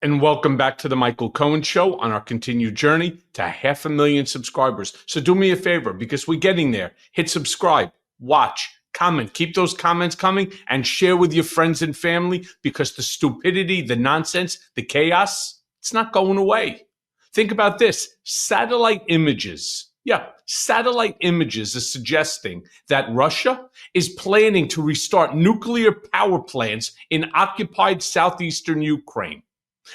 And welcome back to the Michael Cohen Show on our continued journey to 500,000 subscribers. So do me a favor, because we're getting there. Hit subscribe, watch, comment, keep those comments coming, and share with your friends and family, because the stupidity, the nonsense, the chaos, it's not going away. Think about this. Satellite images are suggesting that Russia is planning to restart nuclear power plants in occupied southeastern Ukraine.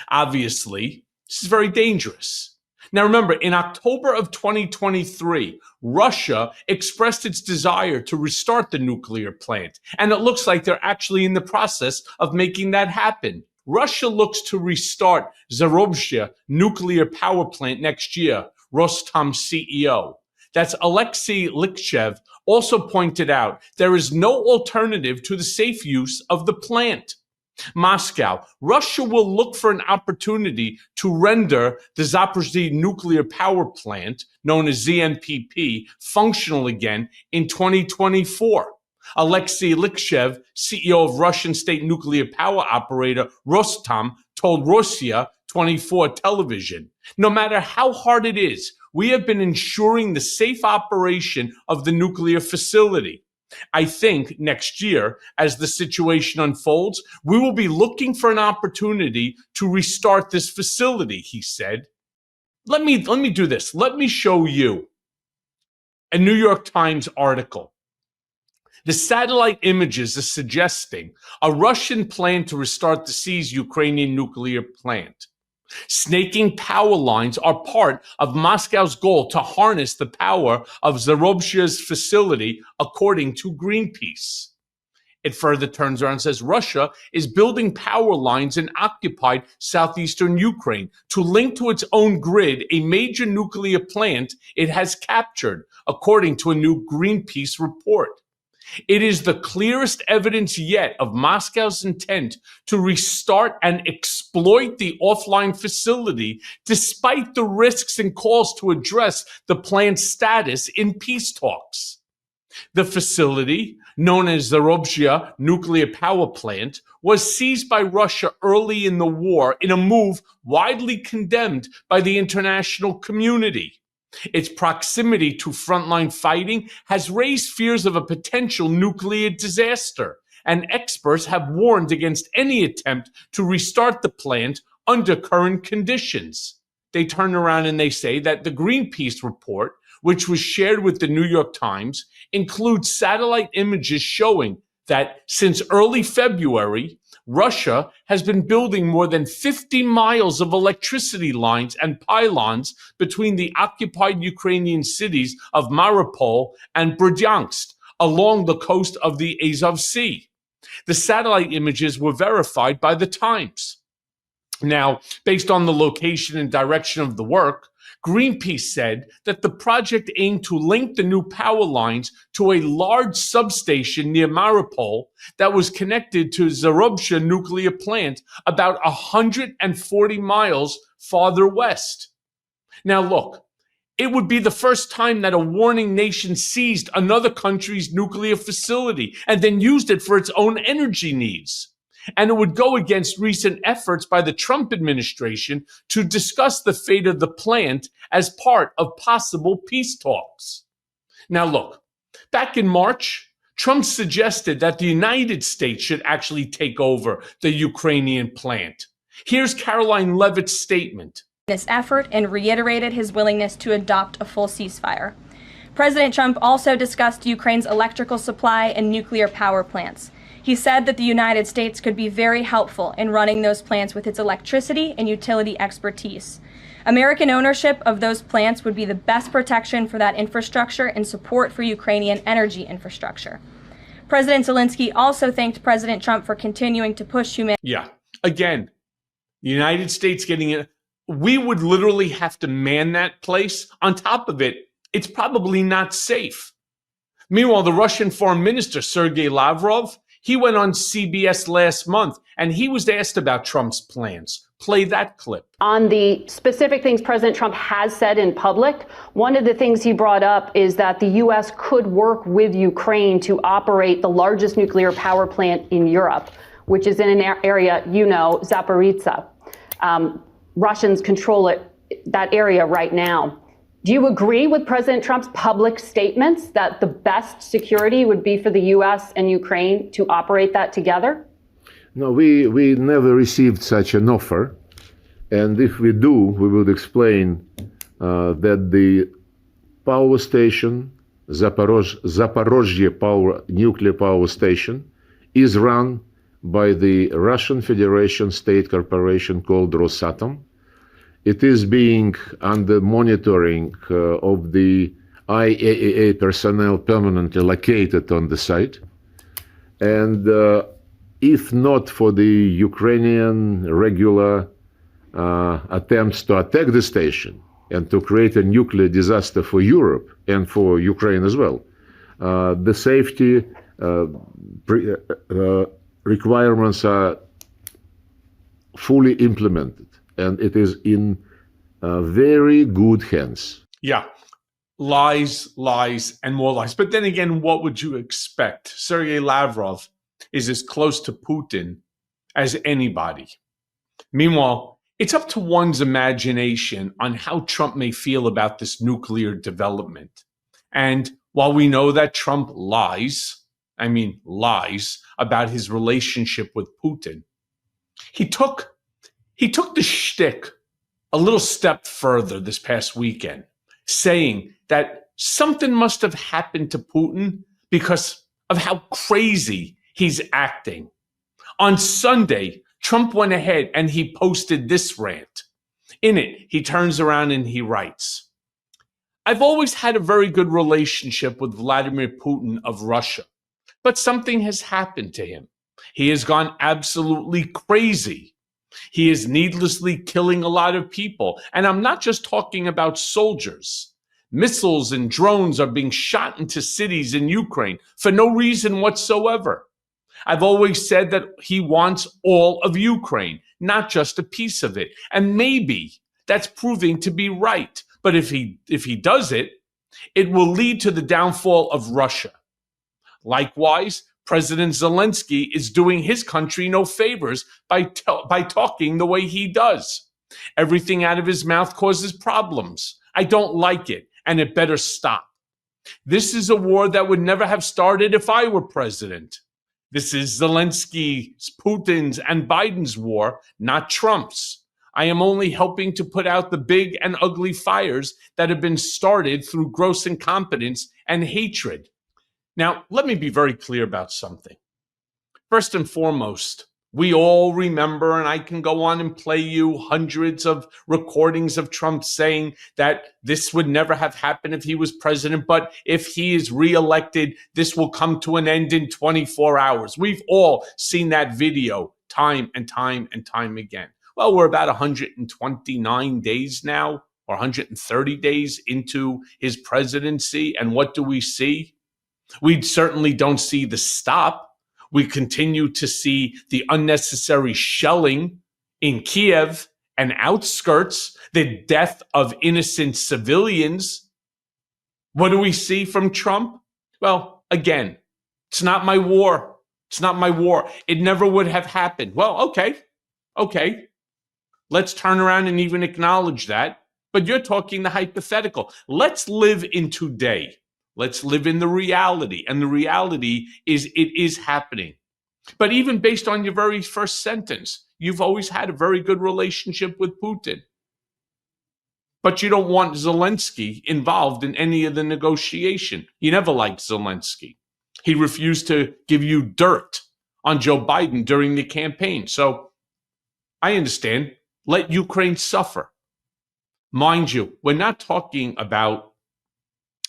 Obviously, this is very dangerous. Now remember, in October of 2023, Russia expressed its desire to restart the nuclear plant, and it looks like they're actually in the process of making that happen. Russia looks to restart Zaporizhzhia nuclear power plant next year, Rostom's CEO. That's Alexei Likshev also pointed out there is no alternative to the safe use of the plant. Moscow, Russia will look for an opportunity to render the Zaporizhzhia nuclear power plant, known as ZNPP, functional again in 2024. Alexei Likshev, CEO of Russian state nuclear power operator Rostom, told Russia 24 television, "No matter how hard it is, we have been ensuring the safe operation of the nuclear facility. I think next year, as the situation unfolds, we will be looking for an opportunity to restart this facility," he said. Let me do this. Let me show you a New York Times article. The satellite images are suggesting a Russian plan to restart the seized Ukrainian nuclear plant. Snaking power lines are part of Moscow's goal to harness the power of Zaporizhzhia's facility, according to Greenpeace. It further turns around and says Russia is building power lines in occupied southeastern Ukraine to link to its own grid a major nuclear plant it has captured, according to a new Greenpeace report. It is the clearest evidence yet of Moscow's intent to restart and exploit the offline facility, despite the risks and calls to address the plant's status in peace talks. The facility, known as the Zaporizhzhia nuclear power plant, was seized by Russia early in the war in a move widely condemned by the international community. Its proximity to frontline fighting has raised fears of a potential nuclear disaster, and experts have warned against any attempt to restart the plant under current conditions. They turn around and they say that the Greenpeace report, which was shared with the New York Times, includes satellite images showing that since early February, Russia has been building more than 50 miles of electricity lines and pylons between the occupied Ukrainian cities of Mariupol and Bryansk along the coast of the Azov Sea. The satellite images were verified by the Times. Now, based on the location and direction of the work, Greenpeace said that the project aimed to link the new power lines to a large substation near Mariupol that was connected to Zaporizhzhia nuclear plant about 140 miles farther west. Now look, it would be the first time that a warring nation seized another country's nuclear facility and then used it for its own energy needs. And it would go against recent efforts by the Trump administration to discuss the fate of the plant as part of possible peace talks. Now look, back in March, Trump suggested that the United States should actually take over the Ukrainian plant. Here's Caroline Levitt's statement. This effort and reiterated his willingness to adopt a full ceasefire. President Trump also discussed Ukraine's electrical supply and nuclear power plants. He said that the United States could be very helpful in running those plants with its electricity and utility expertise. American ownership of those plants would be the best protection for that infrastructure and support for Ukrainian energy infrastructure. President Zelensky also thanked President Trump for continuing to push humanity. Yeah, again, the United States getting it. We would literally have to man that place. On top of it, it's probably not safe. Meanwhile, the Russian Foreign Minister, Sergei Lavrov, he went on CBS last month and he was asked about Trump's plans. Play that clip. On the specific things President Trump has said in public, one of the things he brought up is that the U.S. could work with Ukraine to operate the largest nuclear power plant in Europe, which is in an area, Zaporizhzhia. Russians control that area right now. Do you agree with President Trump's public statements that the best security would be for the U.S. and Ukraine to operate that together? No, we never received such an offer. And if we do, we would explain that the power station, Zaporozhye nuclear power station, is run by the Russian Federation state corporation called Rosatom. It is being under monitoring of the IAEA personnel permanently located on the site. And if not for the Ukrainian regular attempts to attack the station and to create a nuclear disaster for Europe and for Ukraine as well, the safety requirements are fully implemented, and it is in very good hands. Yeah. Lies, lies, and more lies. But then again, what would you expect? Sergei Lavrov is as close to Putin as anybody. Meanwhile, it's up to one's imagination on how Trump may feel about this nuclear development. And while we know that Trump lies about his relationship with Putin, he took the shtick a little step further this past weekend, saying that something must have happened to Putin because of how crazy he's acting. On Sunday, Trump went ahead and he posted this rant. In it, he turns around and he writes, "I've always had a very good relationship with Vladimir Putin of Russia, but something has happened to him. He has gone absolutely crazy. He is needlessly killing a lot of people. And I'm not just talking about soldiers. Missiles and drones are being shot into cities in Ukraine for no reason whatsoever. I've always said that he wants all of Ukraine, not just a piece of it. And maybe that's proving to be right. But if he does it, it will lead to the downfall of Russia. Likewise, President Zelensky is doing his country no favors by talking the way he does. Everything out of his mouth causes problems. I don't like it, and it better stop. This is a war that would never have started if I were president. This is Zelensky's, Putin's, and Biden's war, not Trump's. I am only helping to put out the big and ugly fires that have been started through gross incompetence and hatred." Now, let me be very clear about something. First and foremost, we all remember, and I can go on and play you hundreds of recordings of Trump saying that this would never have happened if he was president, but if he is reelected, this will come to an end in 24 hours. We've all seen that video time and time and time again. Well, we're about 129 days now, or 130 days into his presidency, and what do we see? We certainly don't see the stop. We continue to see the unnecessary shelling in Kiev and outskirts, the death of innocent civilians. What do we see from Trump? Well, again, it's not my war. It's not my war. It never would have happened. Well, okay. Let's turn around and even acknowledge that. But you're talking the hypothetical. Let's live in today. Let's live in the reality. And the reality is it is happening. But even based on your very first sentence, you've always had a very good relationship with Putin. But you don't want Zelensky involved in any of the negotiation. You never liked Zelensky. He refused to give you dirt on Joe Biden during the campaign. So I understand. Let Ukraine suffer. Mind you, we're not talking about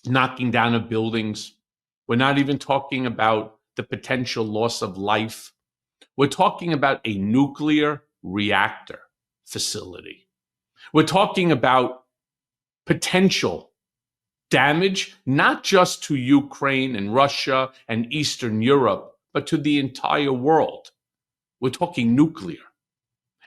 knocking down of buildings. We're not even talking about the potential loss of life. We're talking about a nuclear reactor facility. We're talking about potential damage, not just to Ukraine and Russia and Eastern Europe, but to the entire world. We're talking nuclear.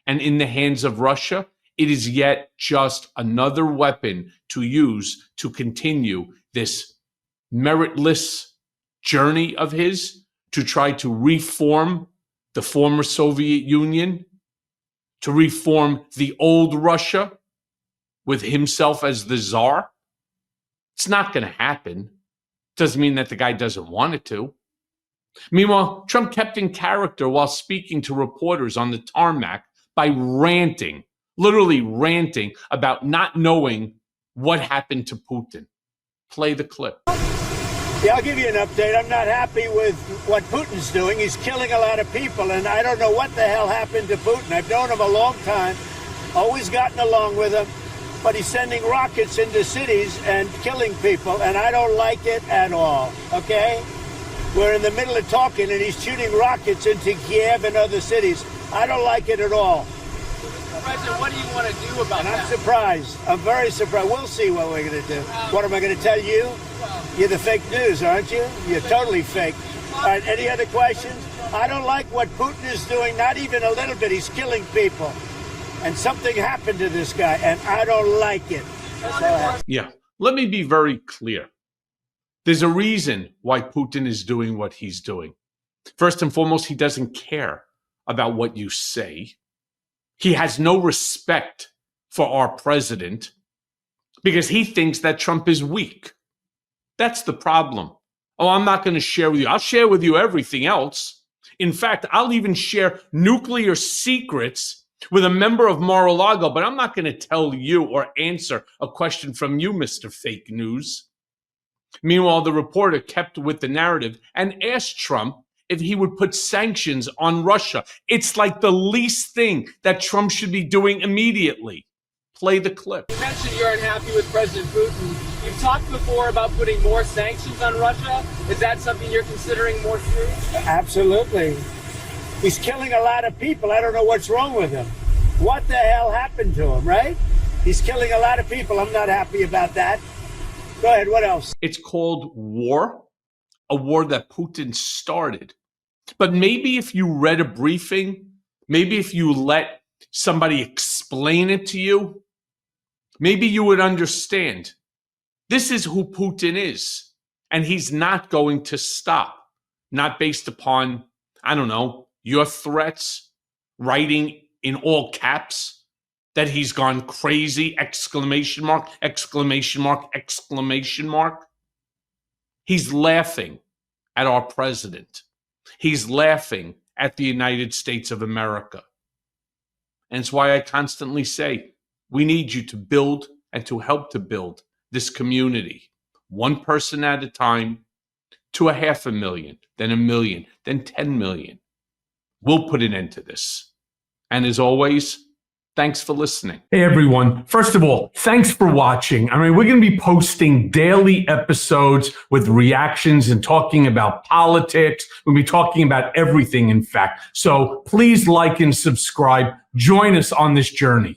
And in the hands of Russia, it is yet just another weapon to use to continue this meritless journey of his to try to reform the former Soviet Union, to reform the old Russia with himself as the czar? It's not going to happen. Doesn't mean that the guy doesn't want it to. Meanwhile, Trump kept in character while speaking to reporters on the tarmac by ranting, literally ranting about not knowing what happened to Putin. Play the clip. Yeah, I'll give you an update. I'm not happy with what Putin's doing. He's killing a lot of people, and I don't know what the hell happened to Putin. I've known him a long time, always gotten along with him, but he's sending rockets into cities and killing people, and I don't like it at all, okay? We're in the middle of talking, and he's shooting rockets into Kiev and other cities. I don't like it at all. President, what do you want to do about that? I'm surprised. I'm very surprised. We'll see what we're going to do. What am I going to tell you? You're the fake news, aren't you? You're totally fake. All right, any other questions? I don't like what Putin is doing, not even a little bit. He's killing people. And something happened to this guy, and I don't like it. That's all I have. Yeah, let me be very clear. There's a reason why Putin is doing what he's doing. First and foremost, he doesn't care about what you say. He has no respect for our president because he thinks that Trump is weak. That's the problem. Oh, I'm not going to share with you. I'll share with you everything else. In fact, I'll even share nuclear secrets with a member of Mar-a-Lago, but I'm not going to tell you or answer a question from you, Mr. Fake News. Meanwhile, the reporter kept with the narrative and asked Trump if he would put sanctions on Russia. It's like the least thing that Trump should be doing immediately. Play the clip. You mentioned you're unhappy with President Putin. You've talked before about putting more sanctions on Russia. Is that something you're considering more serious? Absolutely. He's killing a lot of people. I don't know what's wrong with him. What the hell happened to him, right? He's killing a lot of people. I'm not happy about that. Go ahead, what else? It's called war, a war that Putin started. But maybe if you read a briefing, maybe if you let somebody explain it to you, maybe you would understand. This is who Putin is, and he's not going to stop, not based upon, I don't know, your threats, writing in all caps that he's gone crazy, exclamation mark, exclamation mark, exclamation mark. He's laughing at our president. He's laughing at the United States of America. And it's why I constantly say, we need you to build and to help to build this community, one person at a time, to 500,000, then 1 million, then 10 million. We'll put an end to this. And as always, thanks for listening. Hey, everyone. First of all, thanks for watching. I mean, we're going to be posting daily episodes with reactions and talking about politics. We'll be talking about everything, in fact. So please like and subscribe. Join us on this journey.